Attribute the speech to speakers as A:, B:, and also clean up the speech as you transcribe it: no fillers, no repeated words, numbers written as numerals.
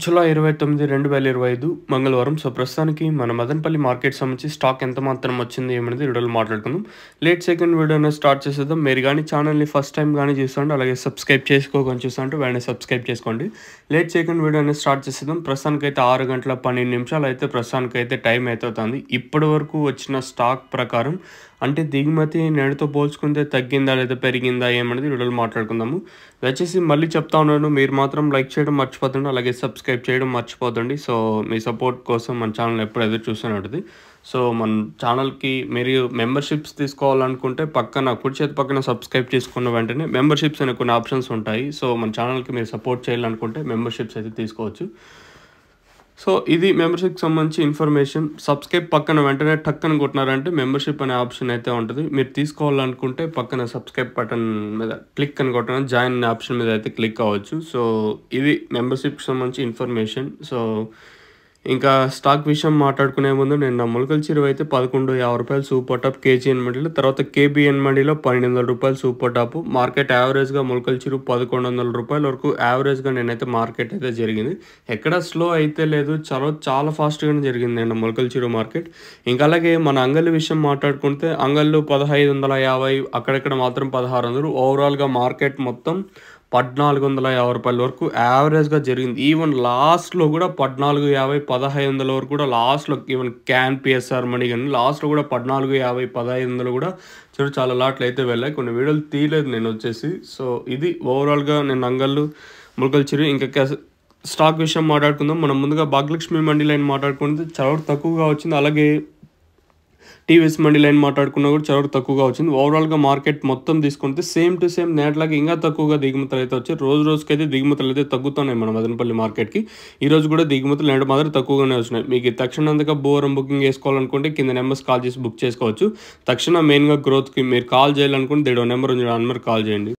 A: July 29, 2025 మంగళవారం. So, ప్రస్తుతానికి మన మదనపల్లి మార్కెట్ సంబంధించి స్టాక్ ఎంత మాత్రం వచ్చింది ఏమనేది వీడియోలో మాట్లాడుకుందాం. లేట్ సెకండ్ వీడియోని స్టార్ట్ చేసేద్దాం. మీరు కానీ ఛానల్ని ఫస్ట్ టైం కానీ చూస్తుంటే అలాగే సబ్స్క్రైబ్ చేసుకోకొని చూస్తుంటే వెంటనే సబ్స్క్రైబ్ చేసుకోండి. లేట్ సెకండ్ వీడియోని స్టార్ట్ చేసేద్దాం. ప్రస్తుతానికైతే 6 గంటల 12 నిమిషాలు అయితే ప్రస్తుతానికైతే టైం అయితే అవుతుంది. ఇప్పటి వరకు వచ్చిన స్టాక్ ప్రకారం అంటే దిగుమతి నేడుతో పోల్చుకుంటే తగ్గిందా లేదా పెరిగిందా ఏమనేది వీడియోలో మాట్లాడుకుందాము. దయచేసి మళ్ళీ చెప్తా ఉన్నాను, మీరు మాత్రం లైక్ చేయడం మర్చిపోతుండే, అలాగే సబ్స్క్రైబ్ చేయడం మర్చిపోతండి. సో మీ సపోర్ట్ కోసం మన ఛానల్ ఎప్పుడు ఎదురు చూస్తూనే ఉంటుంది. సో మన ఛానల్కి మీరు మెంబర్షిప్స్ తీసుకోవాలనుకుంటే పక్కన కుడి చేతి పక్కన సబ్స్క్రైబ్ చేసుకున్న వెంటనే మెంబర్షిప్స్ అనే కొన్ని ఆప్షన్స్ ఉంటాయి. సో మన ఛానల్కి మీరు సపోర్ట్ చేయాలనుకుంటే మెంబర్షిప్స్ అయితే తీసుకోవచ్చు. సో ఇది మెంబర్షిప్కి సంబంధించి ఇన్ఫర్మేషన్. సబ్స్క్రైబ్ పక్కన వెంటనే టక్కన కొట్టినారంటే మెంబర్షిప్ అనే ఆప్షన్ అయితే ఉంటుంది. మీరు తీసుకోవాలనుకుంటే పక్కన సబ్స్క్రైబ్ బటన్ మీద క్లిక్ అని కొట్టిన జాయిన్ అనే ఆప్షన్ మీద అయితే క్లిక్ అవ్వచ్చు. సో ఇది మెంబర్షిప్కి సంబంధించి ఇన్ఫర్మేషన్. సో ఇంకా స్టాక్ విషయం మాట్లాడుకునే ముందు నేను మొలకల చిరువు అయితే 1150 రూపాయలు సూపర్ టాప్ కేజీఎన్ మండీలో, తర్వాత కేబిఎన్ మండీలో 1200 రూపాయలు సూపర్ టాప్. మార్కెట్ యావరేజ్గా మొలకల చిరువు 1100 రూపాయల వరకు యావరేజ్గా నేనైతే మార్కెట్ అయితే జరిగింది. ఎక్కడ స్లో అయితే లేదు, చాలా ఫాస్ట్గానే జరిగింది అండి మొలకల చిరువు మార్కెట్. ఇంకా అలాగే మన అంగళ్ళు విషయం మాట్లాడుకుంటే అంగళ్ళు 1550, అక్కడక్కడ మాత్రం 1600. ఓవరాల్గా మార్కెట్ మొత్తం 1450 రూపాయల వరకు యావరేజ్గా జరిగింది. ఈవెన్ లాస్ట్లో కూడా 1450, 1500 వరకు కూడా లాస్ట్లో ఈవెన్ క్యాన్ పిఎస్ఆర్ మనీ కానీ లాస్ట్లో కూడా 1450, 1500 కూడా చాలా లాట్లు అయితే వెళ్ళాయి. కొన్ని వీడియోలు తీయలేదు నేను వచ్చేసి. సో ఇది ఓవరాల్గా నేను అంగళ్ళు మొలకల చిరువు. ఇంకా స్టాక్ విషయం మాట్లాడుకుందాం. మనం ముందుగా భాగ్యలక్ష్మి మండీ లైన్ మాట్లాడుకుంటే చాలా తక్కువగా వచ్చింది. అలాగే టీవీఎస్ మండీ లైన్ మాట్లాడుకున్నా కూడా చాలా తక్కువగా వచ్చింది. ఓవరాల్గా మార్కెట్ మొత్తం తీసుకుంటే సేమ్ టు సేమ్ నేట్లాగా ఇంకా తక్కువగా దిగుమతులు అయితే వచ్చాయి. రోజుకైతే దిగుమతులు అయితే తగ్గుతున్నాయి మన మదనపల్లి మార్కెట్కి. ఈరోజు కూడా దిగుమతులు నేడు మాత్రం తక్కువగానే వచ్చినాయి. మీకు తక్షణంతగా బోరం బుకింగ్ చేసుకోవాలనుకుంటే కింద నెంబర్స్ కాల్ చేసి బుక్ చేసుకోవచ్చు. తక్షణ మెయిన్గా గ్రోత్కి మీరు కాల్ చేయాలనుకుంటే 1 నెంబర్ ఉంది, ఆ నెంబర్ కాల్ చేయండి.